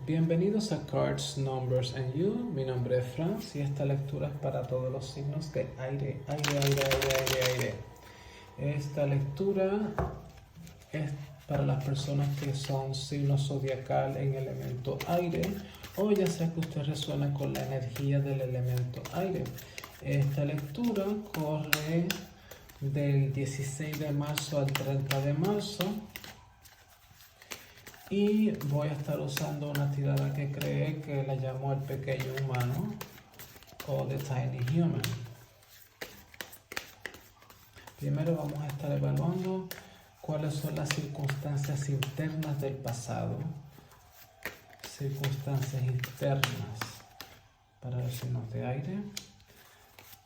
Bienvenidos a Cards, Numbers and You. Mi nombre es Franz y esta lectura es para todos los signos de aire, aire. Esta lectura es para las personas que son signo zodiacal en elemento aire o ya sea que usted resuene con la energía del elemento aire. Esta lectura corre del 16 de marzo al 30 de marzo. Y voy a estar usando una tirada que creé que la llamo el pequeño humano o The Tiny Human. Primero vamos a estar evaluando cuáles son las circunstancias internas del pasado. Circunstancias internas para los signos de aire.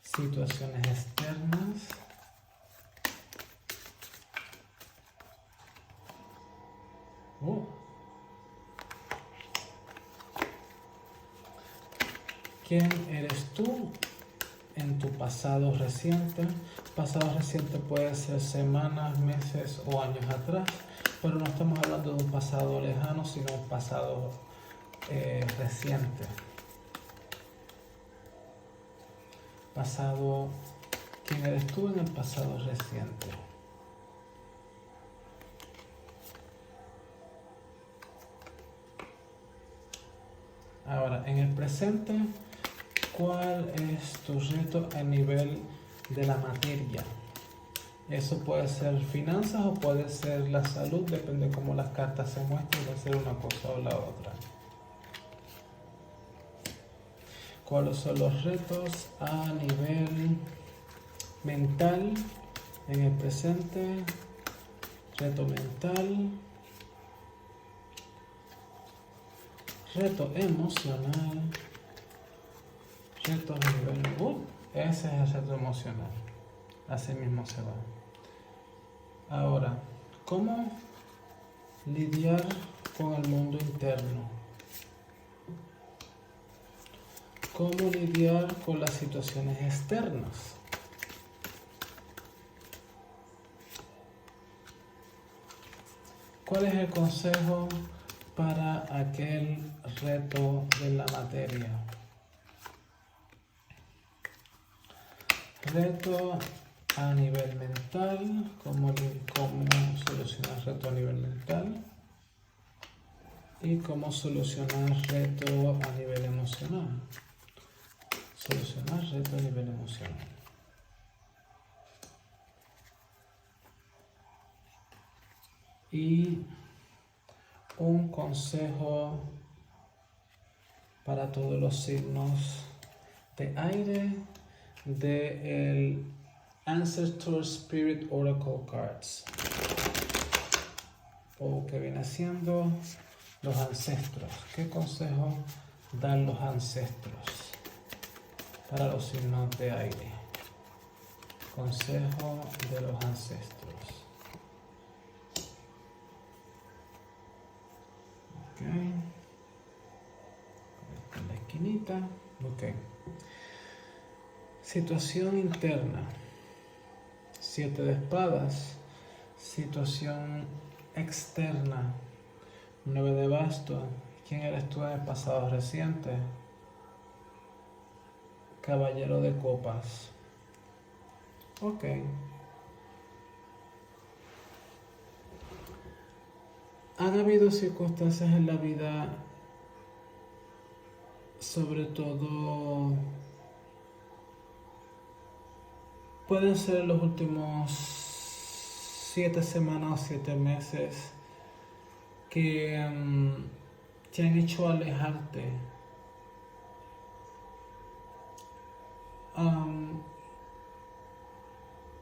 Situaciones externas. ¿Quién eres tú en tu pasado reciente? Pasado reciente puede ser semanas, meses o años atrás, pero no estamos hablando de un pasado lejano, sino un pasado reciente. Pasado, ¿quién eres tú en el pasado reciente? Ahora, en el presente, ¿cuál es tu reto a nivel de la materia? Eso puede ser finanzas o puede ser la salud, depende de cómo las cartas se muestren, va a ser una cosa o la otra. ¿Cuáles son los retos a nivel mental en el presente? Reto mental. Reto emocional. Reto a nivel... ese es el reto emocional. Así mismo se va. Ahora, ¿cómo lidiar con el mundo interno? ¿Cómo lidiar con las situaciones externas? ¿Cuál es el consejo para aquel reto de la materia? Reto a nivel mental, ¿cómo solucionar reto a nivel mental? Y cómo solucionar reto a nivel emocional. Solucionar reto a nivel emocional. Y un consejo para todos los signos de aire de el Ancestor Spirit Oracle Cards, o que viene siendo los ancestros. ¿Qué consejo dan los ancestros para los signos de aire? Consejo de los ancestros. Ok. En la esquinita. Ok. Situación interna. 7 de espadas. Situación externa. 9 de bastos. ¿Quién eres tú en el pasado reciente? Caballero de copas. Ok. Han habido circunstancias en la vida, sobre todo, pueden ser los últimos 7 semanas o 7 meses, que te han hecho alejarte.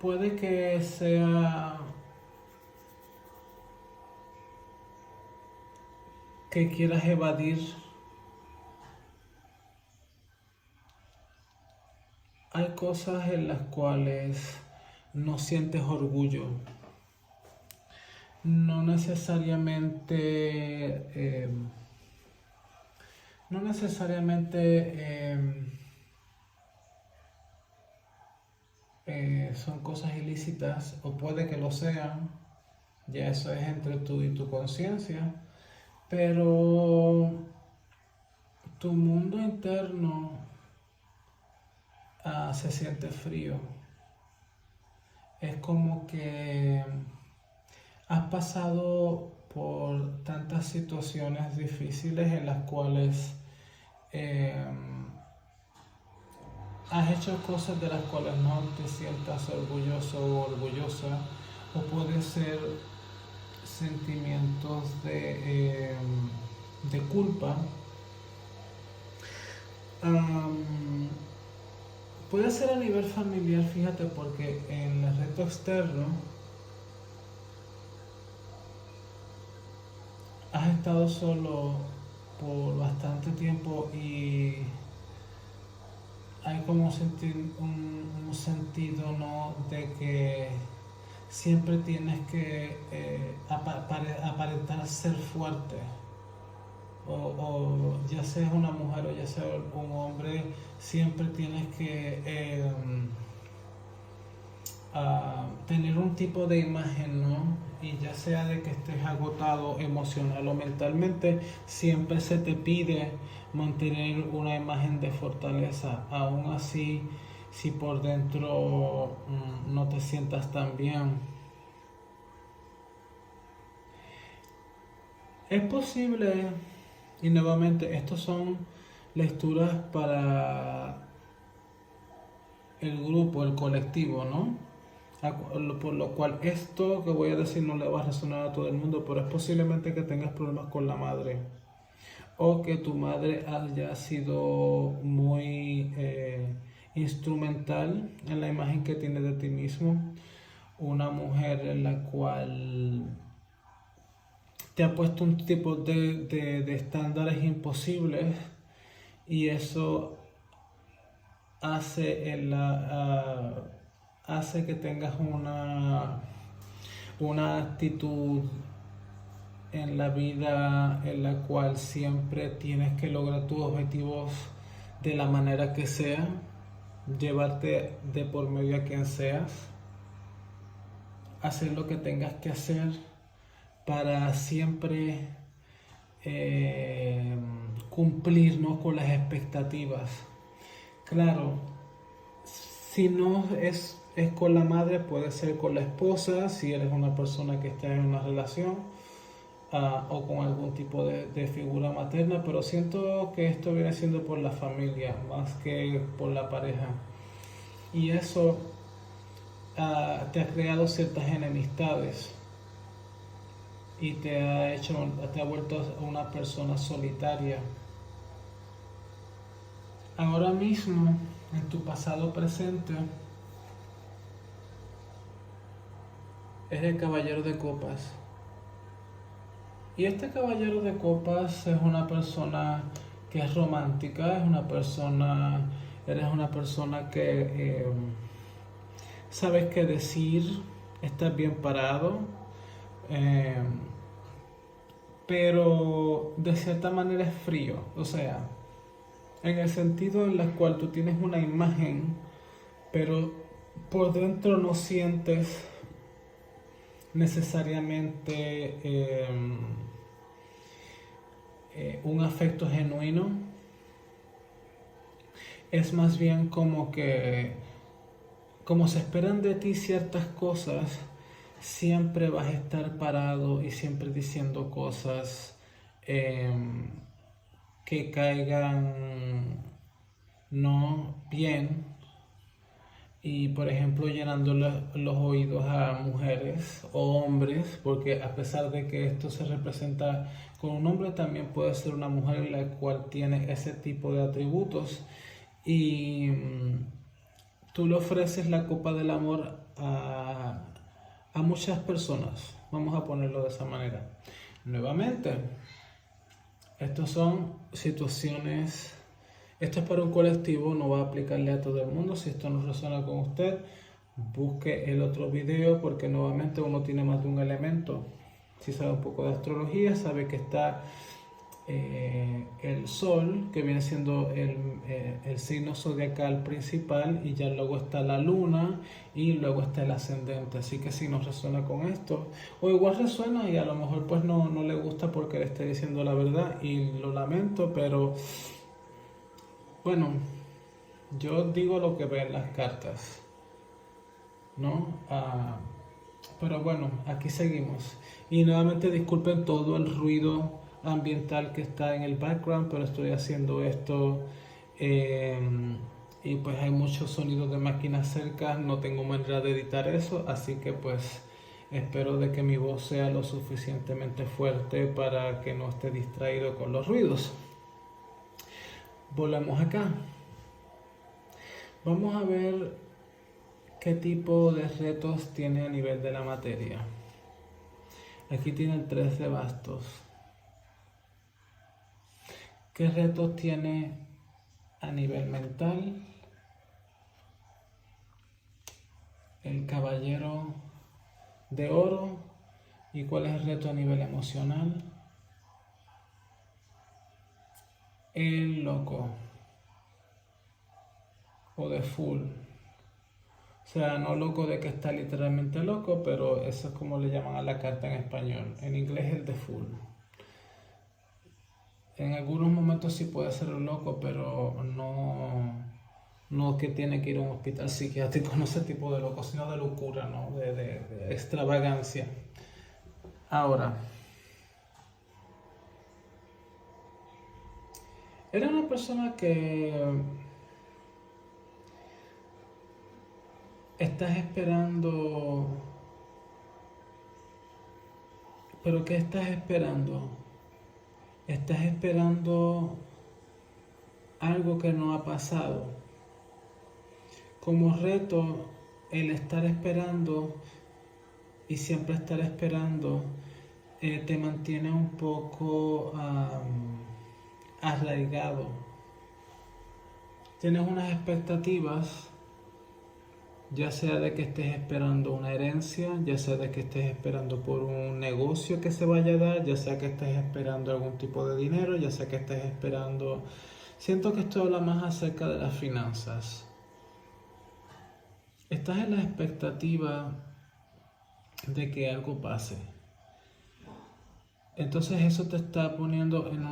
Puede que sea que quieras evadir. Hay cosas en las cuales no sientes orgullo. No necesariamente son cosas ilícitas, o puede que lo sean, ya eso es entre tú y tu conciencia, pero tu mundo interno se siente frío. Es como que has pasado por tantas situaciones difíciles en las cuales has hecho cosas de las cuales no te sientas orgulloso o orgullosa, o puede ser sentimientos de culpa. Puede ser a nivel familiar, fíjate, porque en el reto externo has estado solo por bastante tiempo y hay como un sentido, ¿no?, de que siempre tienes que aparentar ser fuerte. O ya seas una mujer o ya seas un hombre, siempre tienes que tener un tipo de imagen, ¿no? Y ya sea de que estés agotado emocional o mentalmente, siempre se te pide mantener una imagen de fortaleza. Aún así, si por dentro no te sientas tan bien. Es posible, y nuevamente, estos son lecturas para el grupo, el colectivo, ¿no? Por lo cual esto que voy a decir no le va a resonar a todo el mundo, pero es posiblemente que tengas problemas con la madre, o que tu madre haya sido muy instrumental en la imagen que tienes de ti mismo, una mujer en la cual te ha puesto un tipo de estándares imposibles, y eso hace hace que tengas una actitud en la vida en la cual siempre tienes que lograr tus objetivos de la manera que sea, llevarte de por medio a quien seas, hacer lo que tengas que hacer para siempre cumplir, ¿no?, con las expectativas. Claro, si no es con la madre, puede ser con la esposa, si eres una persona que está en una relación, o con algún tipo de figura materna, pero siento que esto viene siendo por la familia más que por la pareja, y eso te ha creado ciertas enemistades y te ha vuelto una persona solitaria. Ahora mismo, en tu pasado presente, es el caballero de copas. Y este caballero de copas es una persona que es romántica, eres una persona que sabes qué decir, estás bien parado, pero de cierta manera es frío, o sea, en el sentido en el cual tú tienes una imagen, pero por dentro no sientes necesariamente un afecto genuino. Es más bien como se esperan de ti ciertas cosas, siempre vas a estar parado y siempre diciendo cosas que caigan no bien, y por ejemplo llenando los oídos a mujeres o hombres, porque a pesar de que esto se representa con un hombre, también puede ser una mujer en la cual tiene ese tipo de atributos, y tú le ofreces la copa del amor a muchas personas, vamos a ponerlo de esa manera. Nuevamente, estas son situaciones, esto es para un colectivo, no va a aplicarle a todo el mundo. Si esto no resuena con usted, busque el otro video, porque nuevamente uno tiene más de un elemento. Si sabe un poco de astrología, sabe que está el sol, que viene siendo el signo zodiacal principal, y ya luego está la luna, y luego está el ascendente. Así que si nos resuena con esto, o igual resuena y a lo mejor pues no le gusta porque le estoy diciendo la verdad, y lo lamento, pero Bueno, yo digo lo que ven las cartas, ¿no? Pero bueno, aquí seguimos. Y nuevamente disculpen todo el ruido ambiental que está en el background, pero estoy haciendo esto eh, y pues hay muchos sonidos de máquinas cerca, no tengo manera de editar eso, así que pues espero de que mi voz sea lo suficientemente fuerte para que no esté distraído con los ruidos. Volvemos acá. Vamos a ver qué tipo de retos tiene a nivel de la materia. Aquí tienen 3 de bastos. ¿Qué retos tiene a nivel mental? El caballero de oro. ¿Y cuál es el reto a nivel emocional? El loco. O de full. O sea, no loco de que está literalmente loco, pero eso es como le llaman a la carta en español. En inglés el de full. En algunos momentos sí puede ser un loco, pero no que tiene que ir a un hospital psiquiátrico, no ese tipo de loco, sino de locura, ¿no? De extravagancia. Ahora, era una persona que estás esperando, pero ¿qué estás esperando? Estás esperando algo que no ha pasado. Como reto, el estar esperando y siempre estar esperando te mantiene un poco arraigado. Tienes unas expectativas, ya sea de que estés esperando una herencia, ya sea de que estés esperando por un negocio que se vaya a dar, ya sea que estés esperando algún tipo de dinero, ya sea que estés esperando... Siento que esto habla más acerca de las finanzas. Estás en la expectativa de que algo pase. Entonces eso te está poniendo en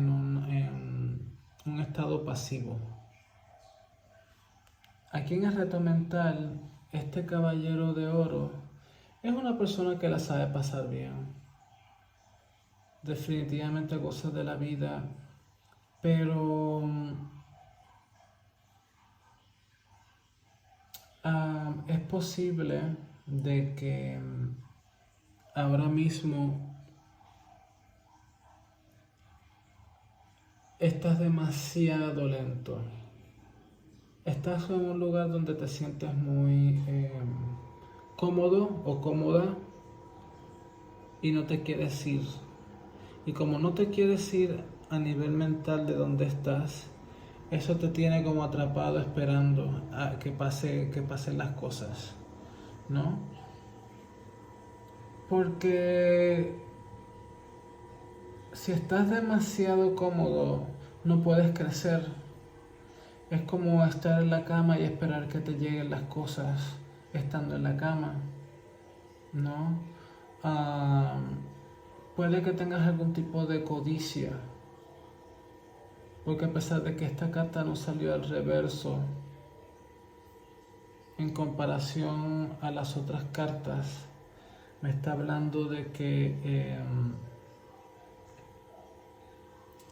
un estado pasivo. Aquí en el reto mental, este caballero de oro es una persona que la sabe pasar bien. Definitivamente goza de la vida, pero es posible de que ahora mismo estás demasiado lento. Estás en un lugar donde te sientes muy cómodo o cómoda y no te quieres ir. Y como no te quieres ir a nivel mental de donde estás, eso te tiene como atrapado esperando a que pasen las cosas, ¿no? Porque si estás demasiado cómodo, no puedes crecer. Es como estar en la cama y esperar que te lleguen las cosas estando en la cama, ¿no? Puede que tengas algún tipo de codicia, porque a pesar de que esta carta no salió al reverso, en comparación a las otras cartas, me está hablando de que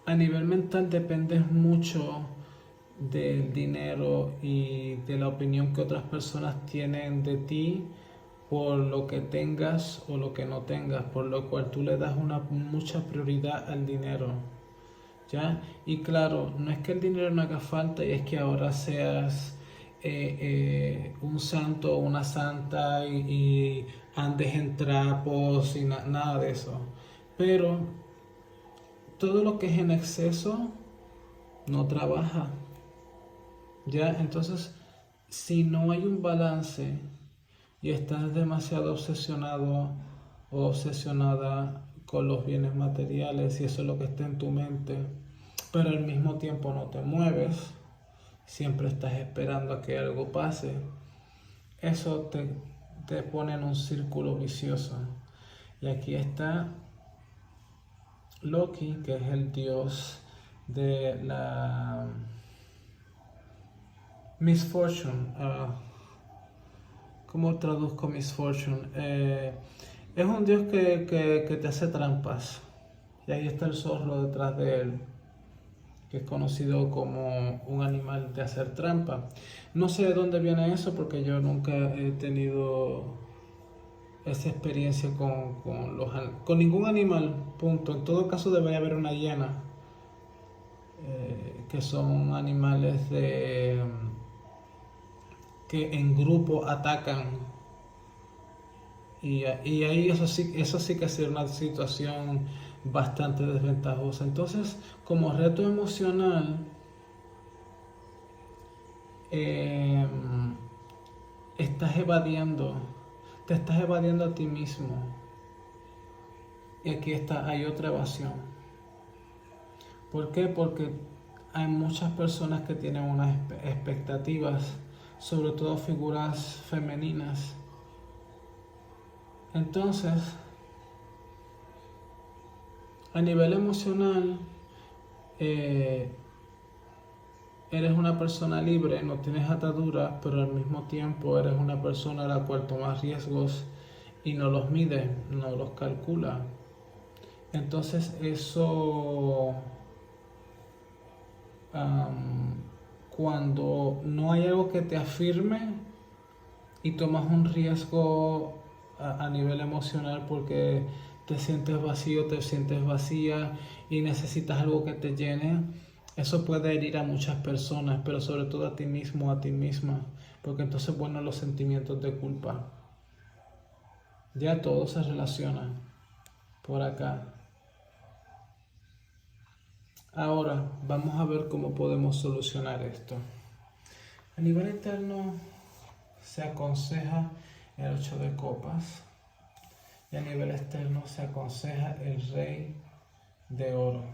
a nivel mental dependes mucho del dinero y de la opinión que otras personas tienen de ti por lo que tengas o lo que no tengas, por lo cual tú le das mucha prioridad al dinero, ¿ya? Y claro, no es que el dinero no haga falta y es que ahora seas un santo o una santa y andes en trapos y nada de eso, pero todo lo que es en exceso no trabaja, ¿ya? Entonces, si no hay un balance y estás demasiado obsesionado o obsesionada con los bienes materiales y eso es lo que está en tu mente, pero al mismo tiempo no te mueves, siempre estás esperando a que algo pase, eso te pone en un círculo vicioso. Y aquí está Loki, que es el dios de la Misfortune. ¿Cómo traduzco misfortune? Es un dios que te hace trampas. Y ahí está el zorro detrás de él, que es conocido como un animal de hacer trampa. No sé de dónde viene eso porque yo nunca he tenido esa experiencia con ningún animal, punto. En todo caso debería haber una hiena, que son animales que en grupo atacan. Y ahí eso sí que sería una situación bastante desventajosa. Entonces, como reto emocional, eh, estás evadiendo, te estás evadiendo a ti mismo. Y aquí hay otra evasión. ¿Por qué? Porque hay muchas personas que tienen unas expectativas, sobre todo figuras femeninas. Entonces, a nivel emocional, eres una persona libre, no tienes ataduras, pero al mismo tiempo eres una persona a la cual toma riesgos y no los mide, no los calcula. Entonces eso, cuando no hay algo que te afirme y tomas un riesgo a nivel emocional porque te sientes vacío, te sientes vacía y necesitas algo que te llene, eso puede herir a muchas personas, pero sobre todo a ti mismo, a ti misma, porque entonces, bueno, los sentimientos de culpa, ya todo se relaciona por acá. Ahora vamos a ver cómo podemos solucionar esto. A nivel interno se aconseja el 8 de copas y a nivel externo se aconseja el rey de oro.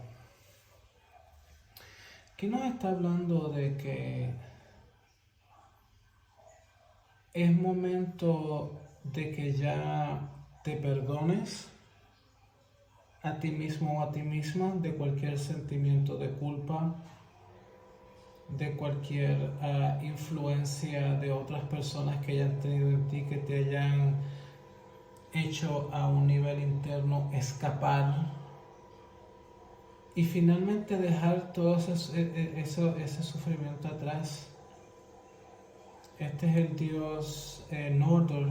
Aquí nos está hablando de que es momento de que ya te perdones a ti mismo o a ti misma de cualquier sentimiento de culpa, de cualquier influencia de otras personas que hayan tenido en ti, que te hayan hecho a un nivel interno escapar, y finalmente dejar todo ese sufrimiento atrás. Este es el dios Nordur,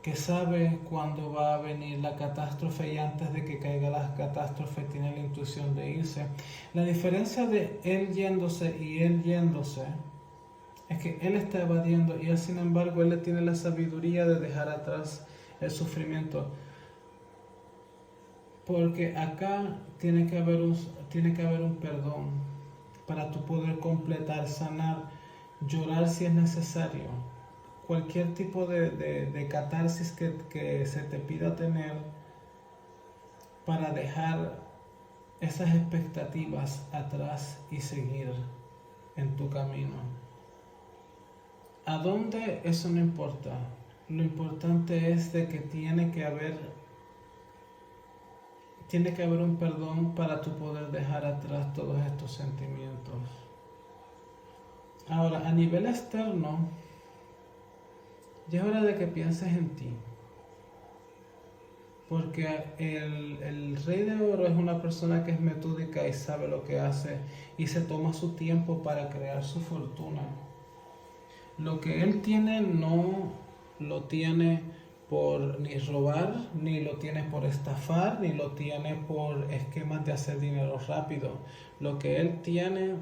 que sabe cuándo va a venir la catástrofe y antes de que caiga la catástrofe tiene la intuición de irse. La diferencia de él yéndose y él yéndose es que él está evadiendo y él, sin embargo, él tiene la sabiduría de dejar atrás el sufrimiento. Porque acá tiene que haber un perdón para tú poder completar, sanar, llorar si es necesario. Cualquier tipo de catarsis que se te pida tener para dejar esas expectativas atrás y seguir en tu camino. ¿A dónde? Eso no importa. Lo importante es de que tiene que haber un perdón para tú poder dejar atrás todos estos sentimientos. Ahora, a nivel externo, ya es hora de que pienses en ti. Porque el rey de oro es una persona que es metódica y sabe lo que hace y se toma su tiempo para crear su fortuna. Lo que él tiene no lo tiene por ni robar, ni lo tiene por estafar, ni lo tiene por esquemas de hacer dinero rápido. Lo que él tiene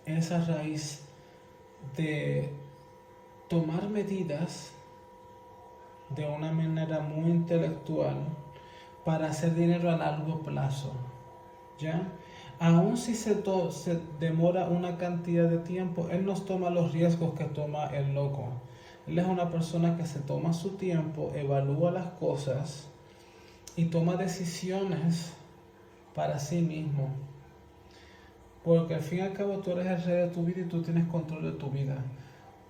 es a raíz de tomar medidas de una manera muy intelectual para hacer dinero a largo plazo, ¿ya? Aun si se demora una cantidad de tiempo, él no toma los riesgos que toma el loco. Él es una persona que se toma su tiempo, evalúa las cosas y toma decisiones para sí mismo. Porque al fin y al cabo tú eres el rey de tu vida y tú tienes control de tu vida,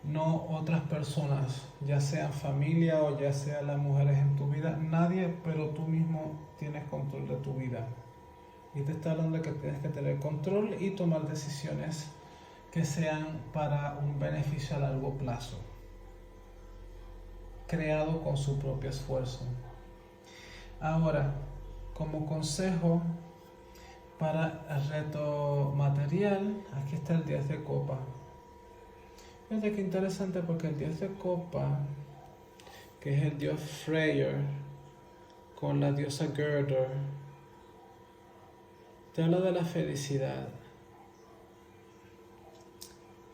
no otras personas, ya sean familia o ya sean las mujeres en tu vida. Nadie, pero tú mismo tienes control de tu vida. Y te está hablando de que tienes que tener control y tomar decisiones que sean para un beneficio a largo plazo, creado con su propio esfuerzo. Ahora, como consejo para el reto material, aquí está el 10 de copa. Fíjate qué interesante, porque el 10 de copa, que es el dios Freyr, con la diosa Gerdur, te habla de la felicidad.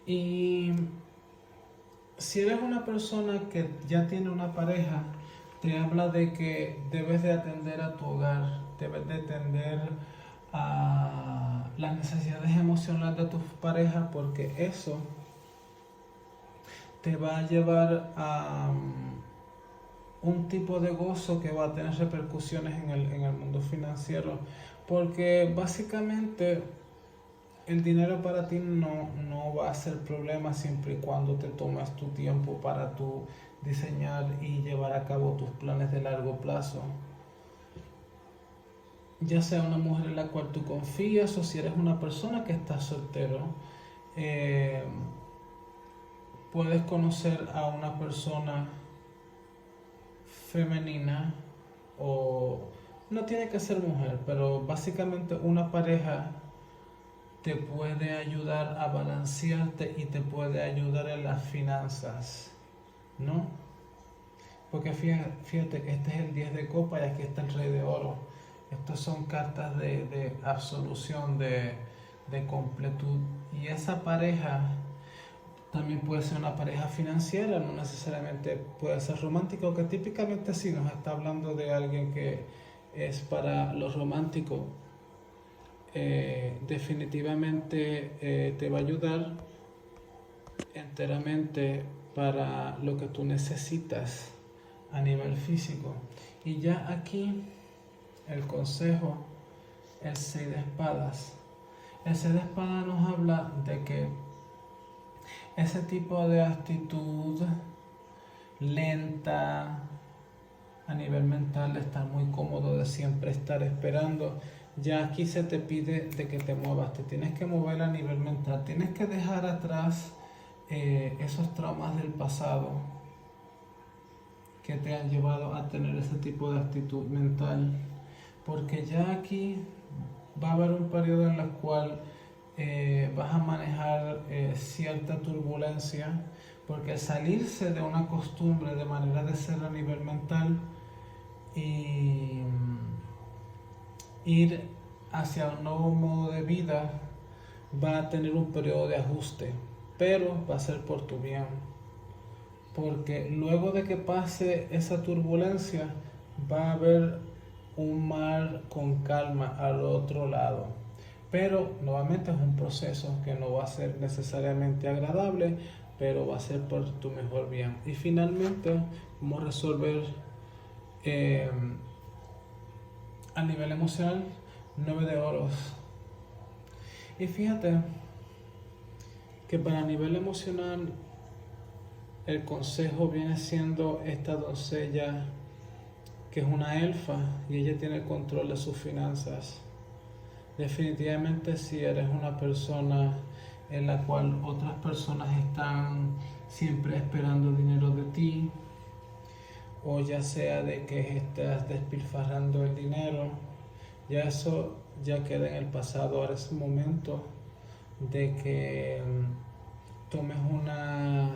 Y si eres una persona que ya tiene una pareja, te habla de que debes de atender a tu hogar, debes de atender a las necesidades emocionales de tu pareja, porque eso te va a llevar a un tipo de gozo que va a tener repercusiones en el mundo financiero, porque básicamente el dinero para ti no va a ser problema siempre y cuando te tomes tu tiempo para tu diseñar y llevar a cabo tus planes de largo plazo. Ya sea una mujer en la cual tú confías, o si eres una persona que está soltero, puedes conocer a una persona femenina, o no tiene que ser mujer, pero básicamente una pareja te puede ayudar a balancearte y te puede ayudar en las finanzas, ¿no? Porque fíjate que este es el 10 de copa y aquí está el rey de oro. Estas son cartas de absolución, de completud. Y esa pareja también puede ser una pareja financiera, no necesariamente puede ser romántica, que típicamente sí nos está hablando de alguien que es para lo romántico. Definitivamente te va a ayudar enteramente para lo que tú necesitas a nivel físico. Y ya aquí el consejo, el 6 de espadas. El 6 de espadas nos habla de que ese tipo de actitud lenta a nivel mental, de estar muy cómodo, de siempre estar esperando, ya aquí se te pide de que te muevas, te tienes que mover a nivel mental, tienes que dejar atrás esos traumas del pasado que te han llevado a tener ese tipo de actitud mental, porque ya aquí va a haber un periodo en el cual vas a manejar cierta turbulencia, porque salirse de una costumbre, de manera de ser a nivel mental, y ir hacia un nuevo modo de vida, va a tener un periodo de ajuste, pero va a ser por tu bien, porque luego de que pase esa turbulencia va a haber un mar con calma al otro lado. Pero nuevamente es un proceso que no va a ser necesariamente agradable, pero va a ser por tu mejor bien. Y finalmente, cómo resolver a nivel emocional, 9 de oros. Y fíjate que para nivel emocional el consejo viene siendo esta doncella, que es una elfa, y ella tiene el control de sus finanzas. Definitivamente, si eres una persona en la cual otras personas están siempre esperando dinero de ti, o ya sea de que estás despilfarrando el dinero, ya eso ya queda en el pasado. Ahora es el momento de que tomes una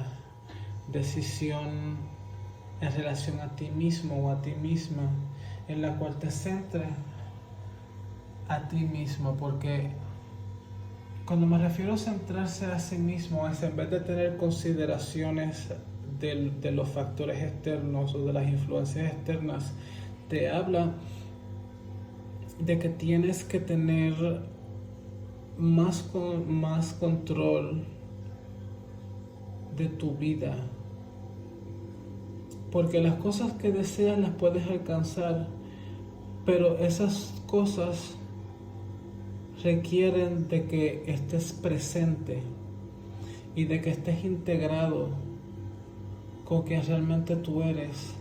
decisión en relación a ti mismo o a ti misma, en la cual te centres a ti mismo, porque cuando me refiero a centrarse a sí mismo, es en vez de tener consideraciones de los factores externos o de las influencias externas, te habla de que tienes que tener más control de tu vida, porque las cosas que deseas las puedes alcanzar, pero esas cosas requieren de que estés presente y de que estés integrado con quien realmente tú eres,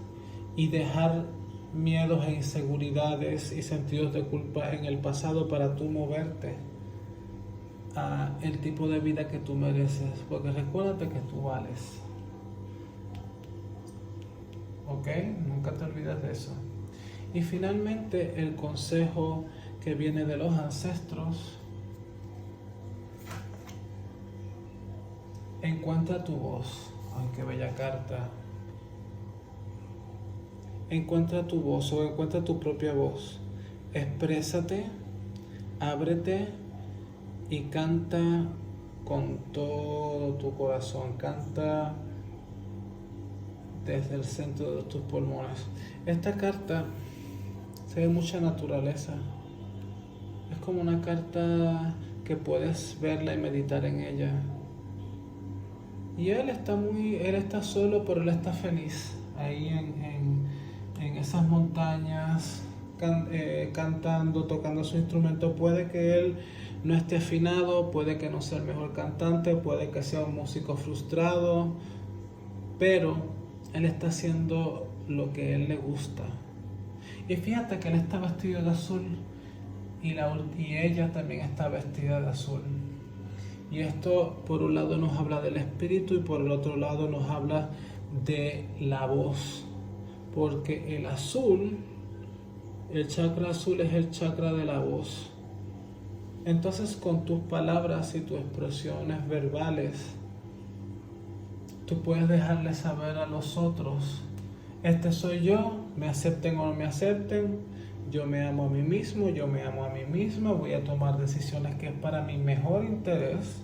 y dejar miedos e inseguridades y sentidos de culpa en el pasado para tú moverte el tipo de vida que tú mereces, porque recuérdate que tú vales. ¿Ok? Nunca te olvides de eso. Y finalmente el consejo que viene de los ancestros: encuentra tu voz. Ay, qué bella carta. Encuentra tu voz o encuentra tu propia voz. Exprésate, ábrete y canta con todo tu corazón. Canta desde el centro de tus pulmones. Esta carta se ve mucha naturaleza. Es como una carta que puedes verla y meditar en ella. Y él está solo, pero él está feliz ahí en esas montañas, cantando, tocando su instrumento. Puede que él no esté afinado, puede que no sea el mejor cantante, puede que sea un músico frustrado, pero él está haciendo lo que a él le gusta. Y fíjate que él está vestido de azul y ella también está vestida de azul. Y esto por un lado nos habla del espíritu y por el otro lado nos habla de la voz. Porque el azul, el chakra azul es el chakra de la voz. Entonces con tus palabras y tus expresiones verbales, tú puedes dejarle saber a los otros: este soy yo, me acepten o no me acepten, yo me amo a mí mismo, yo me amo a mí misma, voy a tomar decisiones que es para mi mejor interés.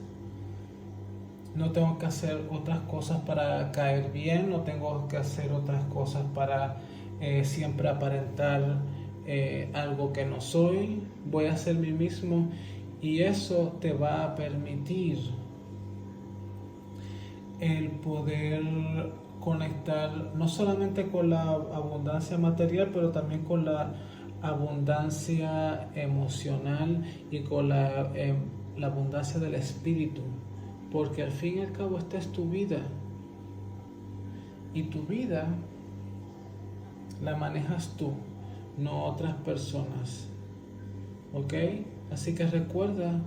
No tengo que hacer otras cosas para caer bien, no tengo que hacer otras cosas para siempre aparentar algo que no soy. Voy a ser mí mismo y eso te va a permitir el poder conectar no solamente con la abundancia material, pero también con la abundancia emocional y con la abundancia del espíritu, porque al fin y al cabo esta es tu vida y tu vida la manejas tú, no otras personas. ¿Ok? Así que recuerda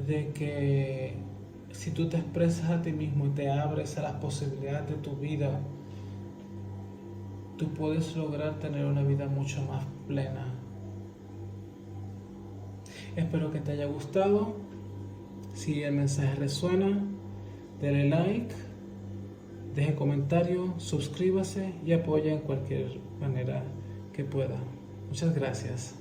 de que si tú te expresas a ti mismo y te abres a las posibilidades de tu vida, tú puedes lograr tener una vida mucho más plena. Espero que te haya gustado. Si el mensaje resuena, dale like, deje comentario, suscríbase y apoya en cualquier manera que pueda. Muchas gracias.